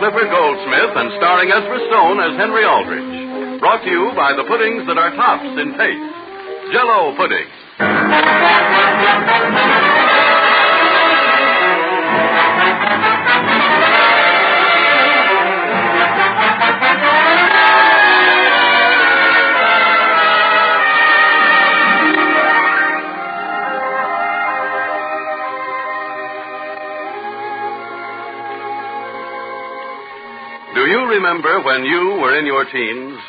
Clifford Goldsmith and starring Ezra Stone as Hen-ree Al-drich. Brought to you by the puddings that are tops in taste. Jell-O pudding. Do you remember when you were in your teens?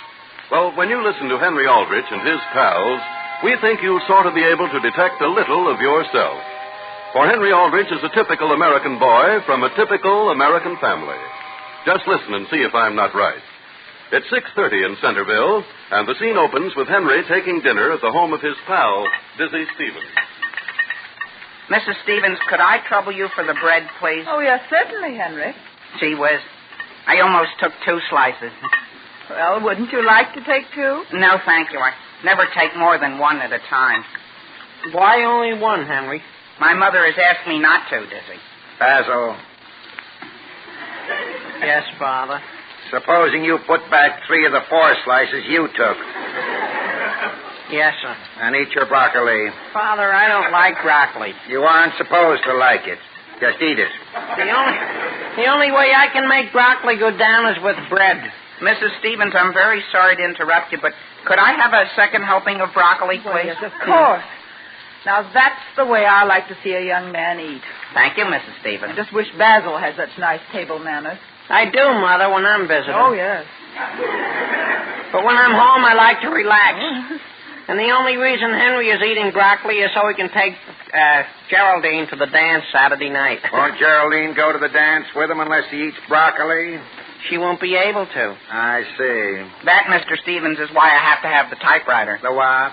Well, when you listen to Hen-ree Al-drich and his pals, we think you'll sort of be able to detect a little of yourself. For Hen-ree Al-drich is a typical American boy from a typical American family. Just listen and see if I'm not right. It's 6:30 in Centerville, and the scene opens with Henry taking dinner at the home of his pal, Dizzy Stevens. Mrs. Stevens, could I trouble you for the bread, please? Oh, yes, certainly, Henry. Gee whiz. I almost took 2 slices. Well, wouldn't you like to take 2? No, thank you. I never take more than 1 at a time. Why only 1, Henry? My mother has asked me not to, Dizzy. Basil, Yes, Father. supposing you put back 3 of the 4 slices you took Yes, sir. and eat your broccoli. Father, I don't like broccoli. You aren't supposed to like it. Just eat it. The only way I can make broccoli go down is with bread. Mrs. Stevens, I'm very sorry to interrupt you, but could I have a second helping of broccoli, please? Well, yes, of course. Now, that's the way I like to see a young man eat. Thank you, Mrs. I Stevens. just wish Basil had such nice table manners. I do, Mother, when I'm visiting. Oh, yes. But when I'm home, I like to relax. And the only reason Henry is eating broccoli is so he can take Geraldine to the dance Saturday night. Won't Geraldine go to the dance with him unless he eats broccoli? She won't be able to. I see. That, Mr. Stevens, is why I have to have the typewriter. The what?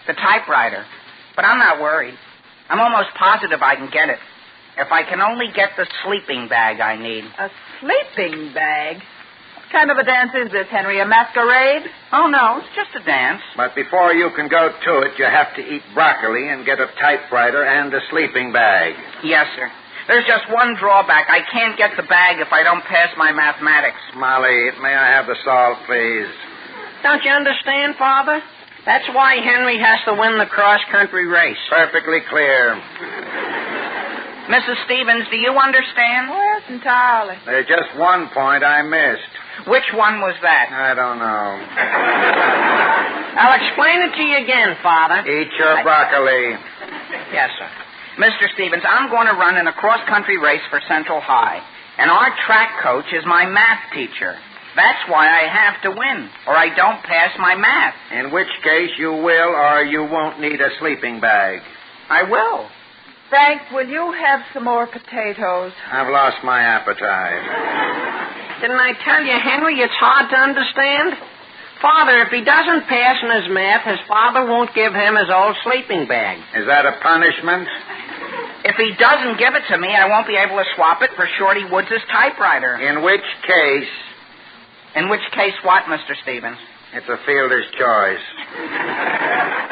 The typewriter. But I'm not worried. I'm almost positive I can get it. If I can only get the sleeping bag I need. A sleeping bag? What kind of a dance is this, Henry? A masquerade? Oh, no, it's just a dance. But before you can go to it, you have to eat broccoli and get a typewriter and a sleeping bag. Yes, sir. There's just one drawback. I can't get the bag if I don't pass my mathematics. Molly, may I have the salt, please? Don't you understand, Father? That's why Henry has to win the cross-country race. Perfectly clear. Mrs. Stevens, do you understand? Oh, yes, entirely. There's just one point I missed. Which one was that? I don't know. I'll explain it to you again, Father. Eat your broccoli. Yes, sir. Mr. Stevens, I'm going to run in a cross-country race for Central High. And our track coach is my math teacher. That's why I have to win, or I don't pass my math. In which case you will or you won't need a sleeping bag. I will. Frank, will you have some more potatoes? I've lost my appetite. Didn't I tell you, Henry, it's hard to understand? Father, if he doesn't pass in his math, his father won't give him his old sleeping bag. Is that a punishment? If he doesn't give it to me, I won't be able to swap it for Shorty Woods' typewriter. In which case... In which case what, Mr. Stevens? It's a fielder's choice.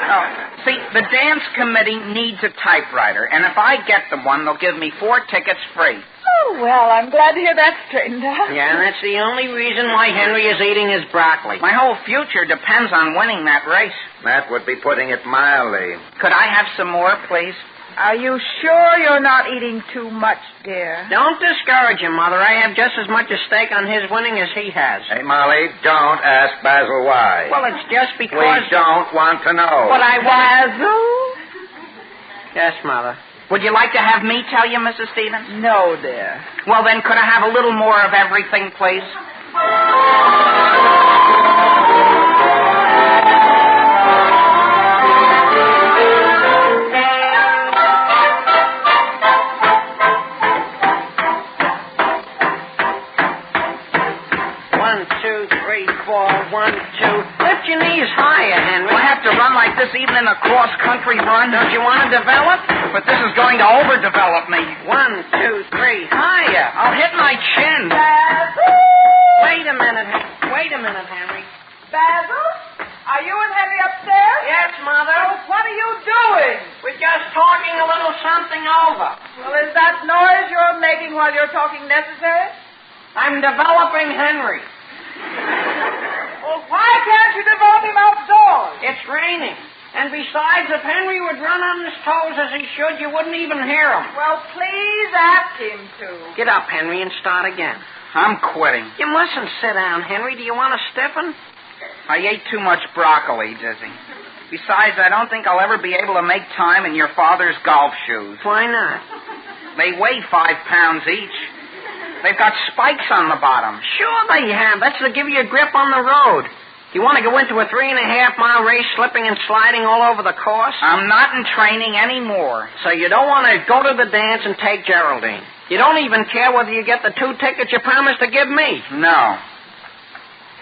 Oh, see, the dance committee needs a typewriter, and if I get them one, they'll give me 4 tickets free. Oh, well, I'm glad to hear that straightened out. Yeah, and that's the only reason why Henry is eating his broccoli. My whole future depends on winning that race. That would be putting it mildly. Could I have some more, please? Are you sure you're not eating too much, dear? Don't discourage him, Mother. I have just as much a stake on his winning as he has. Hey, Molly, don't ask Basil why. Well, it's just because... We don't want to know. But I Basil? Yes, Mother. Would you like to have me tell you, Mrs. Stevens? No, dear. Well, then, could I have a little more of everything, please? Lift your knees higher, Henry. I have to run like this even in a cross-country run. Don't you want to develop? But this is going to overdevelop me. 1, 2, 3, higher. I'll hit my chin. Basil? Wait a minute, Henry. Basil? Are you and Henry upstairs? Yes, Mother. Oh, what are you doing? We're just talking a little something over. Well, is that noise you're making while you're talking necessary? I'm developing Hen-ree. Well, why can't you develop him outdoors? It's raining. And besides, if Hen-ree would run on his toes as he should, you wouldn't even hear him. Well, please ask him to. Get up, Hen-ree, and start again. I'm quitting. You mustn't sit down, Hen-ree. Do you want to stiffen? I ate too much broccoli, Dizzy. Besides, I don't think I'll ever be able to make time in your father's golf shoes. Why not? They weigh 5 pounds each. They've got spikes on the bottom. Sure they have. That's to give you a grip on the road. You want to go into a 3.5-mile race slipping and sliding all over the course? I'm not in training anymore. So you don't want to go to the dance and take Geraldine. You don't even care whether you get the 2 tickets you promised to give me. No.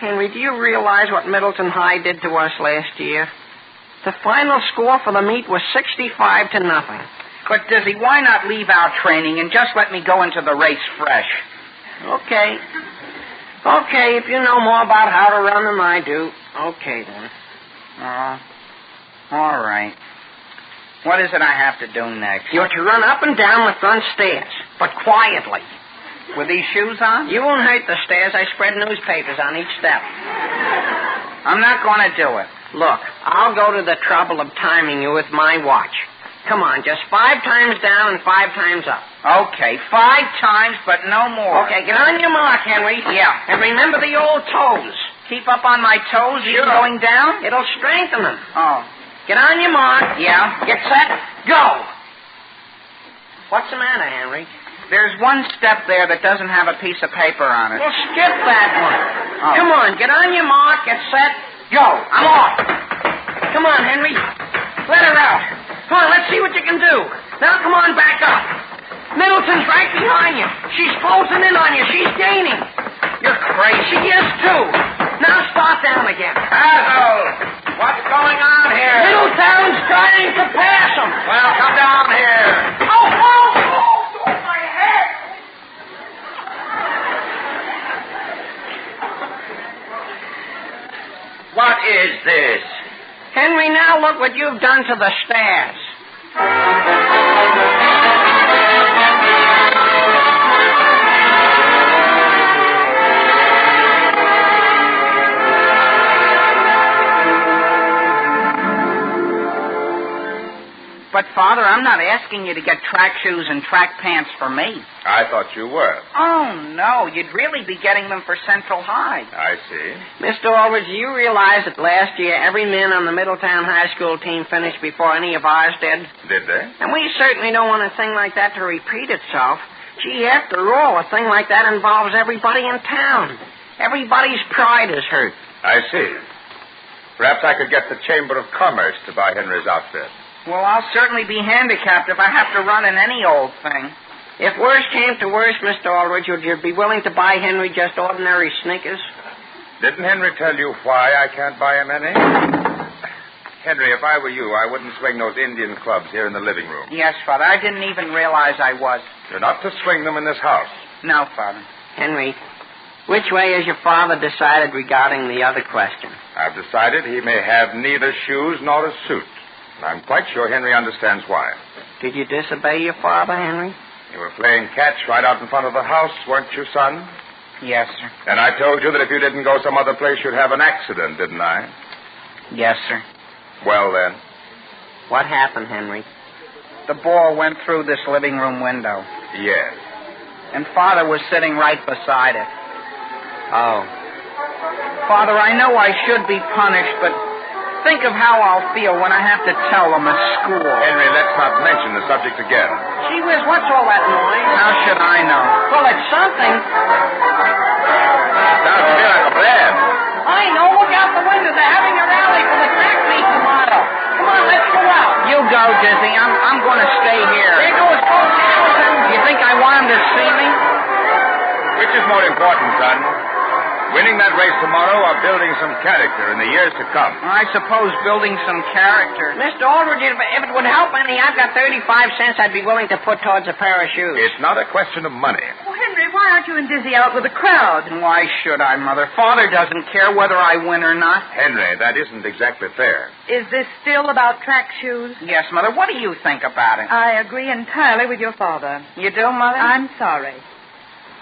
Hen-ree, do you realize what Middleton High did to us last year? The final score for the meet was 65-0. But, Dizzy, why not leave our training and just let me go into the race fresh? Okay. Okay, if you know more about how to run than I do. Okay, then. Oh, all right. What is it I have to do next? You're to run up and down the front stairs, but quietly. With these shoes on? You won't hurt the stairs. I spread newspapers on each step. I'm not going to do it. Look, I'll go to the trouble of timing you with my watch. Come on, just 5 times down and 5 times up. Okay, 5 times, but no more. Okay, get on your mark, Hen-ree. Yeah. And remember the old toes. Keep up on my toes, Sure. even going down? It'll strengthen them. Oh. Get on your mark. Yeah. Get set. Go. What's the matter, Hen-ree? There's one step there that doesn't have a piece of paper on it. Well, skip that one. Oh. Come on, get on your mark, get set, go. I'm off. Come on, Hen-ree. Let her out. Come on, let's see what you can do. Now, come on, back up. Middleton's right behind you. She's closing in on you. She's gaining. You're crazy. She is, too. Now start down again. Basil, what's going on here? Middleton's trying to pass him. Well, come down here. Oh, my head. What is this? Hen-ree, now look what you've done to the stairs. But, Father, I'm not asking you to get track shoes and track pants for me. I thought you were. Oh, no. You'd really be getting them for Central High. I see. Mr. Aldrich, do you realize that last year every man on the Middletown High School team finished before any of ours did? Did they? And we certainly don't want a thing like that to repeat itself. Gee, after all, a thing like that involves everybody in town. Everybody's pride is hurt. I see. Perhaps I could get the Chamber of Commerce to buy Henry's outfit. Well, I'll certainly be handicapped if I have to run in any old thing. If worse came to worse, Mr. Aldrich, would you be willing to buy Hen-ree just ordinary sneakers? Didn't Henry tell you why I can't buy him any? Henry, if I were you, I wouldn't swing those Indian clubs here in the living room. Yes, Father. I didn't even realize I was. You're not to swing them in this house. No, Father. Henry, which way has your father decided regarding the other question? I've decided he may have neither shoes nor a suit. And I'm quite sure Henry understands why. Did you disobey your father, Henry? You were playing catch right out in front of the house, weren't you, son? Yes, sir. And I told you that if you didn't go some other place, you'd have an accident, didn't I? Yes, sir. Well, then. What happened, Henry? The ball went through this living room window. Yes. And Father was sitting right beside it. Oh. Father, I know I should be punished, but think of how I'll feel when I have to tell them at school. Henry, let's not mention the subject again. Gee whiz, what's all that noise? How should I know? Well, it's something. Sounds to me like a band. I know. Look out the window. They're having a rally for the track meet tomorrow. Come on, let's go out. You go, Dizzy. I'm going to stay here. There goes Coach Hamilton. You think I want him to see me? Which is more important, son? Winning that race tomorrow or building some character in the years to come? I suppose building some character. Mr. Aldrich, if it would help any, I've got 35 cents I'd be willing to put towards a pair of shoes. It's not a question of money. Oh, Henry, why aren't you and Dizzy out with the crowd? Why should I, Mother? Father doesn't care whether I win or not. Henry, that isn't exactly fair. Is this still about track shoes? Yes, Mother. What do you think about it? I agree entirely with your father. You do, Mother? I'm sorry.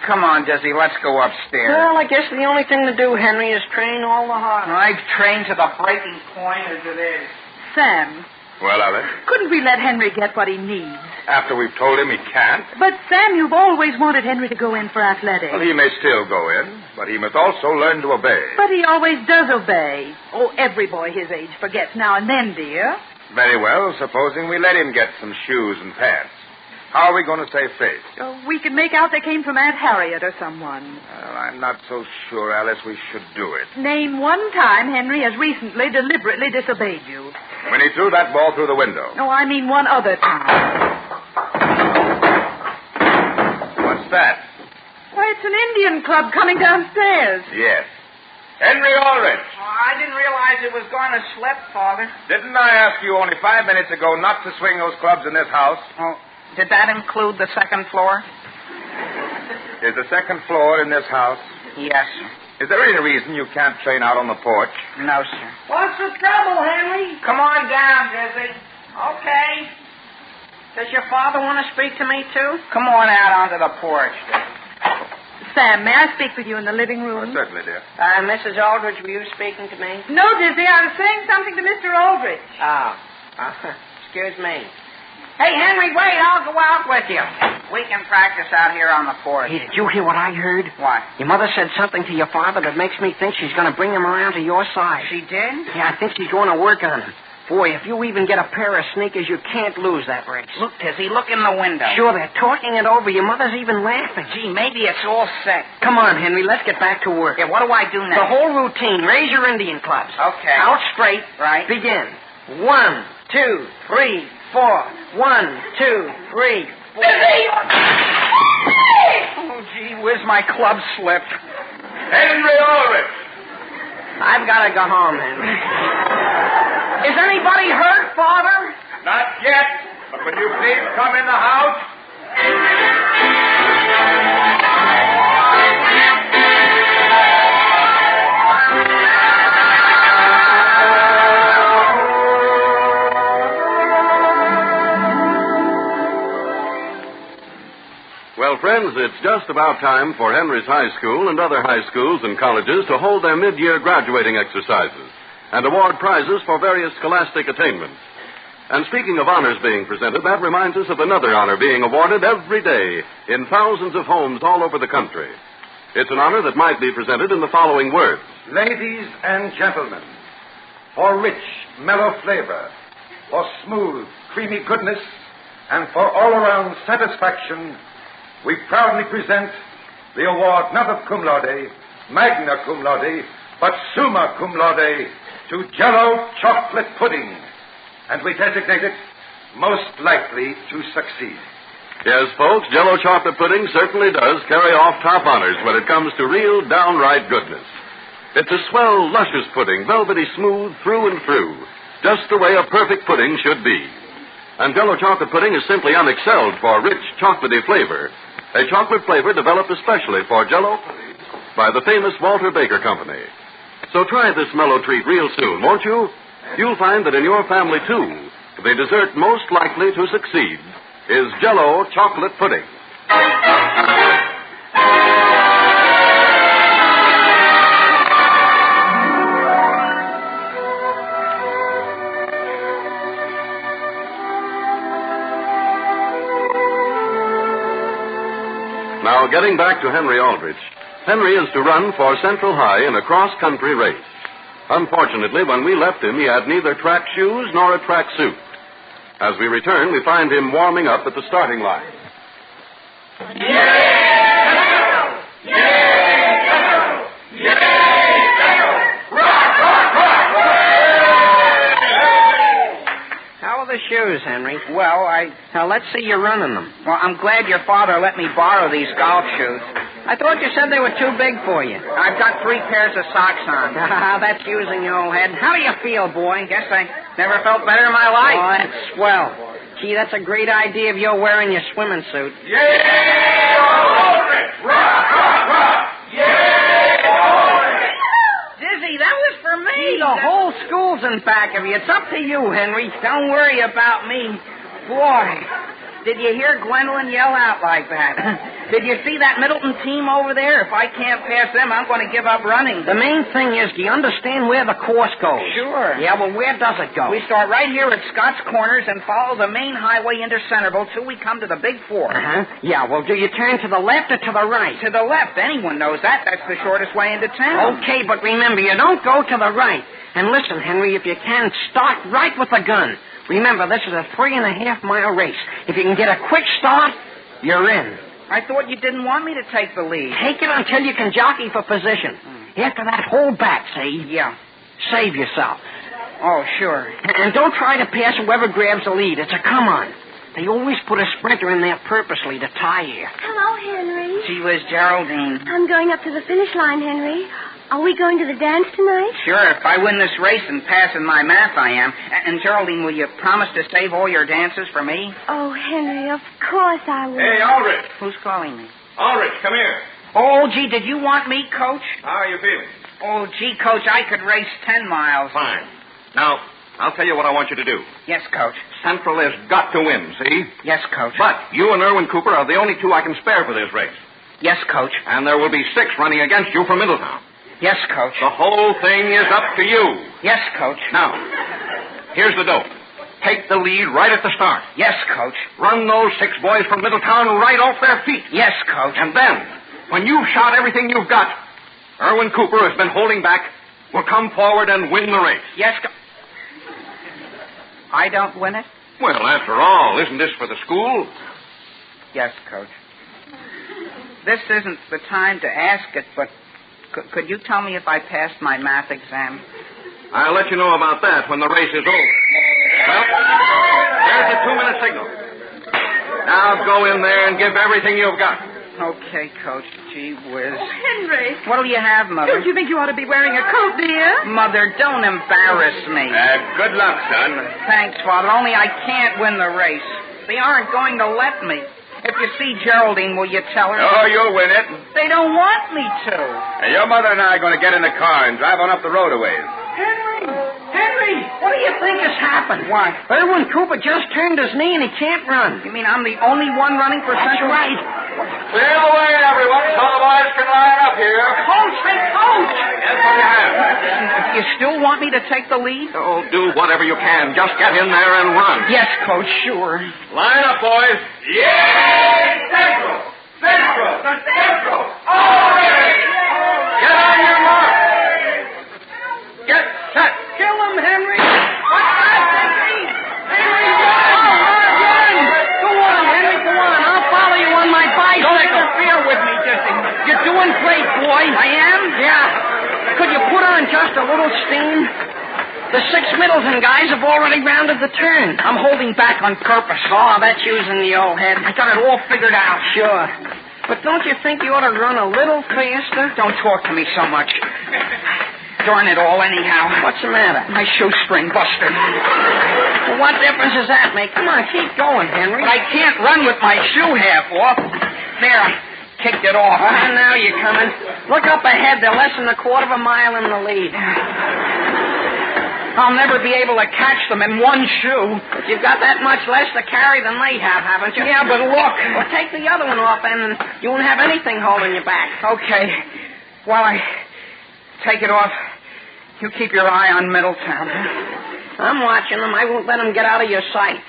Come on, Dizzy, let's go upstairs. Well, I guess the only thing to do, Henry, is train all the harder. I've trained to the breaking point as it is. Sam, Well, Alice, couldn't we let Henry get what he needs? after we've told him he can't, But, Sam, you've always wanted Henry to go in for athletics. well, he may still go in, but he must also learn to obey. But he always does obey. Oh, every boy his age forgets now and then, dear. Very well, supposing we let him get some shoes and pants. How are we going to save face? We could make out they came from Aunt Harriet or someone. Well, I'm not so sure, Alice, we should do it. Name one time Henry has recently deliberately disobeyed you. When he threw that ball through the window. No, I mean one other time. What's that? Why, it's an Indian club coming downstairs. Yes. Hen-ree Al-drich. Oh, I didn't realize it was going to slip, Father. Didn't I ask you only 5 minutes ago not to swing those clubs in this house? Oh, did that include the second floor? Is the second floor in this house? Yes, sir. Is there any reason you can't train out on the porch? No, sir. What's the trouble, Henry? Come on down, Dizzy. Okay. Does your father want to speak to me, too? Come on out onto the porch, Dizzy. Sam, may I speak with you in the living room? Certainly, dear. Mrs. Aldrich, were you speaking to me? No, Dizzy, I was saying something to Mr. Aldrich. Oh. Excuse me. Hey, Henry, wait. I'll go out with you. We can practice out here on the porch. Hey, did you hear what I heard? What? Your mother said something to your father that makes me think she's going to bring him around to your side. She did? Yeah, I think she's going to work on him. Boy, if you even get a pair of sneakers, you can't lose that race. Look, Dizzy, look in the window. Sure, they're talking it over. Your mother's even laughing. Gee, maybe it's all set. Come on, Henry, let's get back to work. Yeah, what do I do The next? whole routine. Raise your Indian clubs. Okay. Out straight. Right. Begin. 1, 2, 3, 4. 1, 2, 3, 4. Oh, gee whiz, my club slipped. Hen-ree Al-drich. I've got to go home, Henry. Is anybody hurt, Father? Not yet, but would you please come in the house? Well, friends, it's just about time for Henry's High School and other high schools and colleges to hold their mid-year graduating exercises and award prizes for various scholastic attainments. And speaking of honors being presented, that reminds us of another honor being awarded every day in thousands of homes all over the country. It's an honor that might be presented in the following words. Ladies and gentlemen, for rich, mellow flavor, for smooth, creamy goodness, and for all-around satisfaction, we proudly present the award not of cum laude, magna cum laude, but summa cum laude to Jell-O chocolate pudding, and we designate it most likely to succeed. Yes, folks, Jell-O chocolate pudding certainly does carry off top honors when it comes to real, downright goodness. It's a swell, luscious pudding, velvety smooth through and through, just the way a perfect pudding should be. And Jell-O chocolate pudding is simply unexcelled for rich, chocolatey flavor, a chocolate flavor developed especially for Jell-O by the famous Walter Baker Company. So try this mellow treat real soon, won't you? You'll find that in your family, too, the dessert most likely to succeed is Jell-O chocolate pudding. Now, getting back to Hen-ree Al-drich, Henry is to run for Central High in a cross-country race. Unfortunately, when we left him, he had neither track shoes nor a track suit. As we return, we find him warming up at the starting line. How are the shoes, Henry? Well, Now, let's see you running them. Well, I'm glad your father let me borrow these golf shoes. I thought you said they were too big for you. I've got 3 pairs of socks on. That's using your old head. How do you feel, boy? Guess I never felt better in my life. Oh, that's swell. Gee, that's a great idea of your wearing your swimming suit. Dizzy, that was for me. The whole school's in back of you. It's up to you, Henry. Don't worry about me. Boy, Did you hear Gwendolyn yell out like that? Did you see that Middleton team over there? If I can't pass them, I'm going to give up running. The main thing is, do you understand where the course goes? Sure. Yeah, well, where does it go? We start right here at Scott's Corners and follow the main highway into Centerville till we come to the Big Four. Uh-huh. Yeah, well, do you turn to the left or to the right? To the left. Anyone knows that. That's the shortest way into town. Okay, but remember, you don't go to the right. And listen, Henry, if you can, start right with the gun. Remember, this is a 3.5-mile race. If you can get a quick start, you're in. I thought you didn't want me to take the lead. Take it until you can jockey for position. After that, hold back, see? Yeah. Save yourself. Oh, sure. And don't try to pass whoever grabs the lead. It's a come-on. They always put a sprinter in there purposely to tie you. Hello, Henry. She was Geraldine. I'm going up to the finish line, Henry. Are we going to the dance tonight? Sure, if I win this race and pass in my math, I am. And, Geraldine, will you promise to save all your dances for me? Oh, Henry, of course I will. Hey, Aldrich. Who's calling me? Aldrich, come here. Oh, gee, did you want me, Coach? How are you feeling? Oh, gee, Coach, I could race 10 miles. Fine. Now, I'll tell you what I want you to do. Yes, Coach. Central has got to win, see? Yes, Coach. But you and Irwin Cooper are the only two I can spare for this race. Yes, Coach. And there will be 6 running against you from Middletown. Yes, Coach. The whole thing is up to you. Yes, Coach. Now, here's the dope. Take the lead right at the start. Yes, Coach. Run those 6 boys from Middletown right off their feet. Yes, Coach. And then, when you've shot everything you've got, Irwin Cooper, who has been holding back, will come forward and win the race. Yes, I don't win it? Well, after all, isn't this for the school? Yes, Coach. This isn't the time to ask it, but could you tell me if I passed my math exam? I'll let you know about that when the race is over. Well, there's the 2-minute signal. Now go in there and give everything you've got. Okay, Coach. Gee whiz. Oh, Henry. What'll you have, Mother? Don't you think you ought to be wearing a coat, dear? Mother, don't embarrass me. Good luck, son. Thanks, Father, only I can't win the race. They aren't going to let me. If you see Geraldine, will you tell her? Oh, you'll win it. They don't want me to. Hey, your mother and I are going to get in the car and drive on up the road a ways. Henry, what do you think has happened? What? Irwin Cooper just turned his knee and he can't run. You mean I'm the only one running for That's Central? right. Clear the way, everyone, so the boys can line up here. Coach, hey, Coach! Yes, what do you have? You still want me to take the lead? Oh, do whatever you can. Just get in there and run. Yes, Coach, sure. Line up, boys. Yay! Central! Central! Central! All ready! Get on your mark! Get set! Kill him, Henry! What's that, Henry? Henry, run! Go on, Henry, go on. I'll follow you on my bicycle. Don't interfere with me, Jesse. You're doing great, boy. I am? Yeah. Could you put on just a little steam? The 6 Middleton guys have already rounded the turn. I'm holding back on purpose. Oh, that's using the old head. I got it all figured out. Sure. But don't you think you ought to run a little faster? Don't talk to me so much. Darn it all, anyhow. What's the matter? My shoestring busted. Well, what difference does that make? Come on, keep going, Henry. But I can't run with my shoe half off. There, I kicked it off. Now you're coming. Look up ahead. They're less than a 1/4 mile in the lead. I'll never be able to catch them in one shoe. But you've got that much less to carry than they have, haven't you? Yeah, but look. Well, take the other one off, and you won't have anything holding you back. Okay. While I take it off, you keep your eye on Middletown. I'm watching them. I won't let them get out of your sight.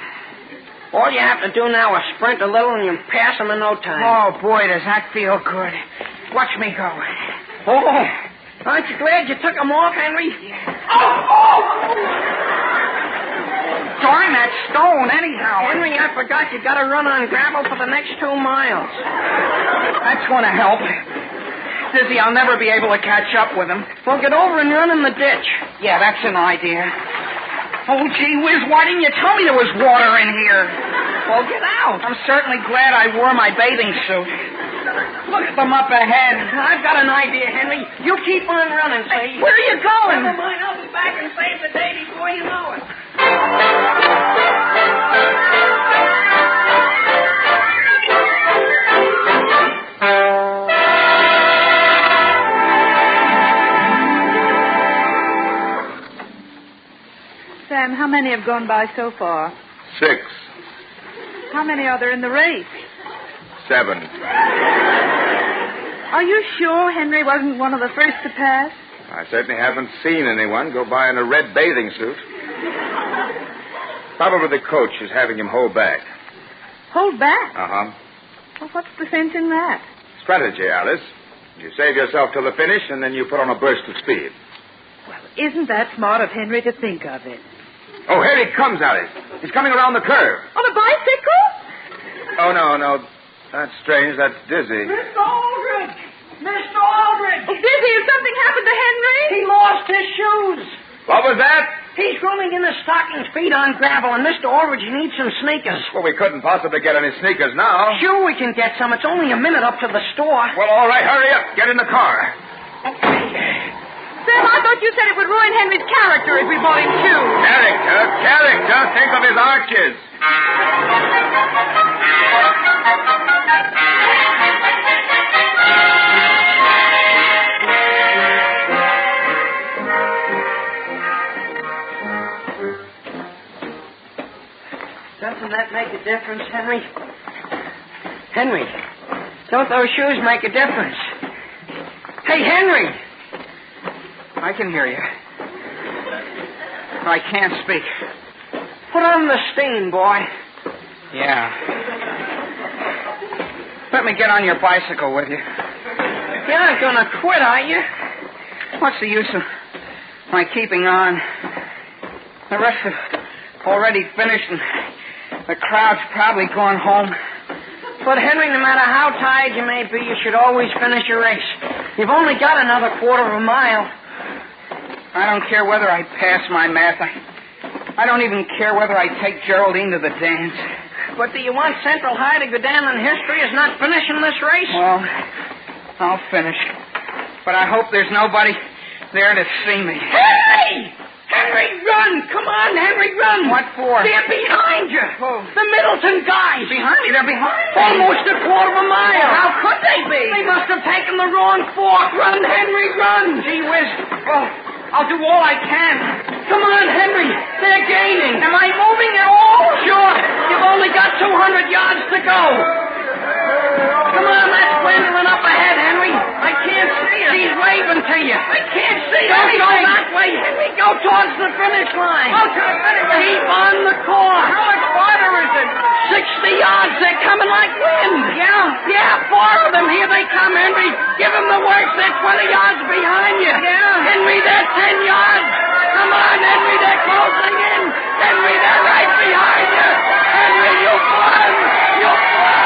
All you have to do now is sprint a little, and you pass them in no time. Oh, boy, does that feel good. Watch me go. Oh, aren't you glad you took them off, Henry? Darn that stone, anyhow. Henry, I forgot you got to run on gravel for the next 2 miles. That's going to help. Dizzy, I'll never be able to catch up with him. Well, get over and run in the ditch. Yeah, that's an idea. Oh, gee whiz, why didn't you tell me there was water in here? Well, get out. I'm certainly glad I wore my bathing suit. Look at them up ahead. I've got an idea, Henry. You keep on running, see? Where are you going? Never mind, I'll be back and save the day before you know it. Sam, how many have gone by so far? 6. How many are there in the race? 7. Are you sure Hen-ree wasn't one of the first to pass? I certainly haven't seen anyone go by in a red bathing suit. Probably the coach is having him hold back. Hold back? Uh-huh. Well, what's the sense in that? Strategy, Alice. You save yourself till the finish, and then you put on a burst of speed. Well, isn't that smart of Hen-ree to think of it? Oh, here he comes, Alice. He's coming around the curve. On a bicycle? Oh, no. That's strange. That's Dizzy. Mr. Aldrich! Mr. Aldrich! Oh, Dizzy, has something happened to Hen-ree? He lost his shoes. What was that? He's rolling in his stockings, feet on gravel, and Mr. Aldrich needs some sneakers. Well, we couldn't possibly get any sneakers now. Sure we can get some. It's only a minute up to the store. Well, all right. Hurry up. Get in the car. Sam, I thought you said it would ruin Henry's character if we bought him shoes. Character. Think of his arches. Doesn't that make a difference, Henry? Henry, don't those shoes make a difference? Hey, Henry! I can hear you. I can't speak. Put on the steam, boy. Yeah. Let me get on your bicycle with you. You're not gonna quit, are you? What's the use of my keeping on? The rest have already finished, and the crowd's probably gone home. But, Henry, no matter how tired you may be, you should always finish your race. You've only got another quarter of a mile. I don't care whether I pass my math. I don't even care whether I take Geraldine to the dance. But do you want Central High to go down in history as not finishing this race? Well, I'll finish. But I hope there's nobody there to see me. Hey! Henry, run! Come on, Henry, run! What for? They're behind you. Oh. The Middleton guys. Behind me? They're behind me? Almost a quarter of a mile. How could they be? They must have taken the wrong fork. Run, Henry, run! Gee whiz. Well, I'll do all I can. Come on, Henry. They're gaining. Am I moving at all? Sure. You've only got 200 yards to go. Come on, that's Gwendolyn up ahead, Henry. I can't see her. She's waving to you. I can't see her. Don't go that way, Henry. Go towards the finish line. Oh, to the finish line. Keep on the course. How much farther is it? 60 yards. They're coming like wind. Yeah? 4 of them. Here they come, Henry. Give them the works. They're 20 yards behind you. Yeah. Henry, they're 10 yards. Come on, Henry. They're closing in. Henry, they're right behind you. Henry, you won. You won.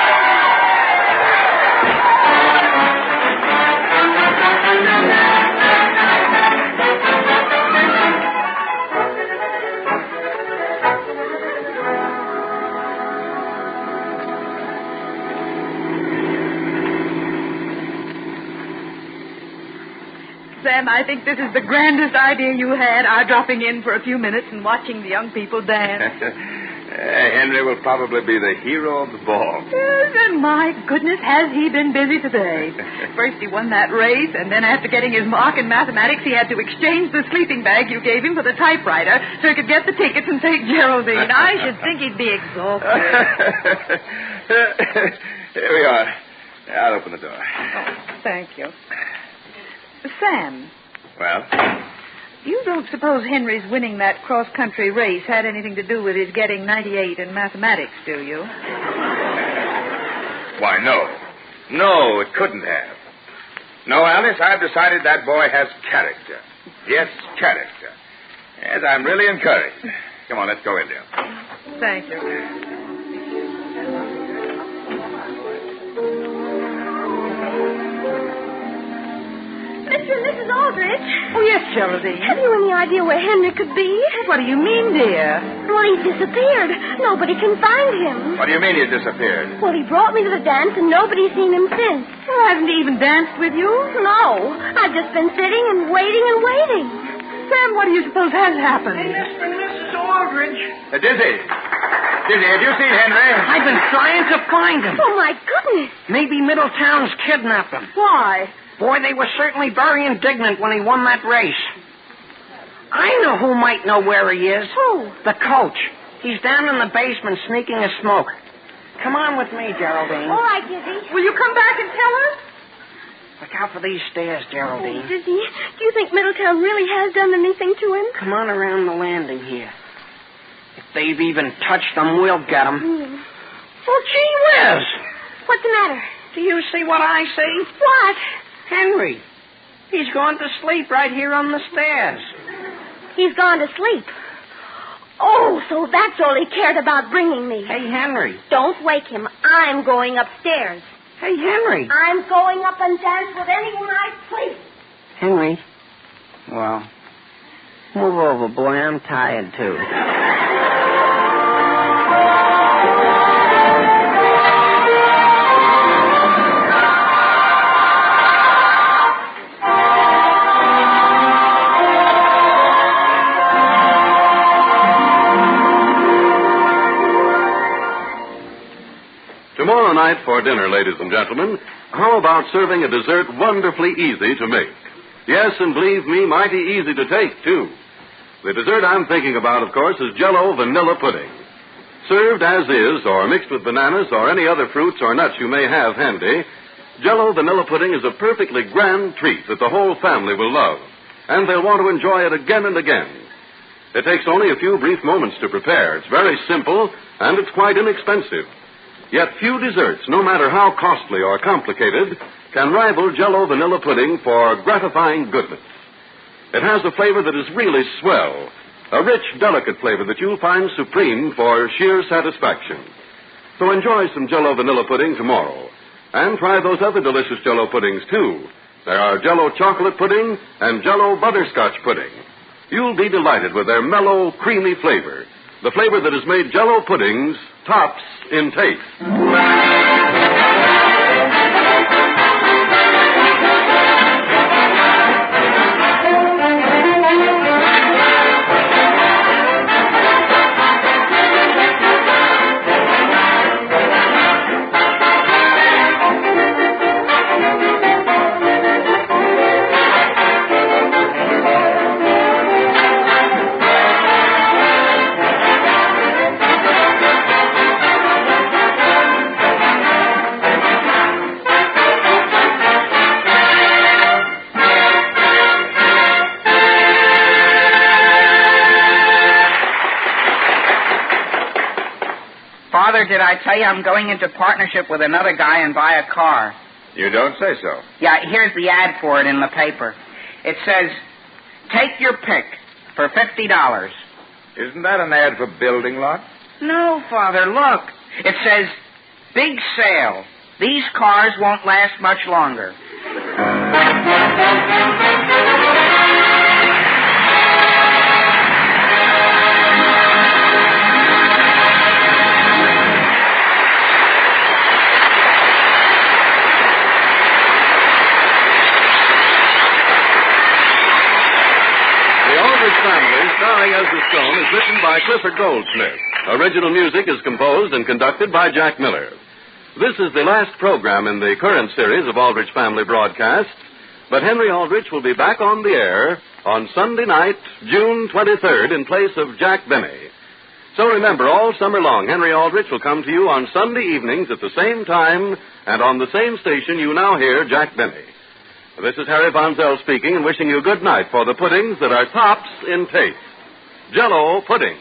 Sam, I think this is the grandest idea you had, our dropping in for a few minutes and watching the young people dance. Henry will probably be the hero of the ball. Yes, and my goodness, has he been busy today. First he won that race, and then after getting his mark in mathematics, he had to exchange the sleeping bag you gave him for the typewriter so he could get the tickets and take Geraldine. I should think he'd be exhausted. Here we are. I'll open the door. Oh, thank you. Sam. Well? You don't suppose Henry's winning that cross-country race had anything to do with his getting 98 in mathematics, do you? Why, no. No, it couldn't have. No, Alice, I've decided that boy has character. Yes, character. Yes, I'm really encouraged. Come on, let's go in there. Thank you. Mr. and Mrs. Aldrich. Oh, yes, Geraldine. Have you any idea where Henry could be? What do you mean, dear? Well, he's disappeared. Nobody can find him. What do you mean he disappeared? Well, he brought me to the dance, and nobody's seen him since. Well, hasn't he even danced with you? No. I've just been sitting and waiting and waiting. Sam, what do you suppose has happened? Hey, Mr. and Mrs. Aldrich. Dizzy. Dizzy, have you seen Henry? I've been trying to find him. Oh, my goodness. Maybe Middletown's kidnapped him. Why? Boy, they were certainly very indignant when he won that race. I know who might know where he is. Who? The coach. He's down in the basement sneaking a smoke. Come on with me, Geraldine. All right, Dizzy. Will you come back and tell us? Look out for these stairs, Geraldine. Oh, Dizzy, do you think Middletown really has done anything to him? Come on around the landing here. If they've even touched them, we'll get them. Well, gee whiz. What's the matter? Do you see what I see? What? Henry. He's gone to sleep right here on the stairs. He's gone to sleep. Oh, so that's all he cared about bringing me. Hey, Henry. Don't wake him. I'm going upstairs. Hey, Henry. I'm going up and dance with anyone I please. Henry. Well, move over, boy. I'm tired, too. Tomorrow night for dinner, ladies and gentlemen, how about serving a dessert wonderfully easy to make? Yes, and believe me, mighty easy to take, too. The dessert I'm thinking about, of course, is Jell-O vanilla pudding. Served as is, or mixed with bananas or any other fruits or nuts you may have handy, Jell-O vanilla pudding is a perfectly grand treat that the whole family will love, and they'll want to enjoy it again and again. It takes only a few brief moments to prepare. It's very simple, and it's quite inexpensive. Yet few desserts, no matter how costly or complicated, can rival Jell-O vanilla pudding for gratifying goodness. It has a flavor that is really swell, a rich, delicate flavor that you'll find supreme for sheer satisfaction. So enjoy some Jell-O vanilla pudding tomorrow, and try those other delicious Jell-O puddings, too. There are Jell-O chocolate pudding and Jell-O butterscotch pudding. You'll be delighted with their mellow, creamy flavor, the flavor that has made Jell-O puddings tops in taste. Father, did I tell you I'm going into partnership with another guy and buy a car? You don't say so. Yeah, here's the ad for it in the paper. It says, take your pick for $50. Isn't that an ad for building lots? No, Father, look. It says, big sale. These cars won't last much longer. Family, starring Ezra Stone, is written by Clifford Goldsmith. Original music is composed and conducted by Jack Miller. This is the last program in the current series of Aldrich Family broadcasts, but Hen-ree Al-drich will be back on the air on Sunday night, June 23rd, in place of Jack Benny. So remember, all summer long, Hen-ree Al-drich will come to you on Sunday evenings at the same time and on the same station you now hear Jack Benny. This is Harry Von Zell speaking and wishing you good night for the puddings that are tops in taste. Jell-O pudding.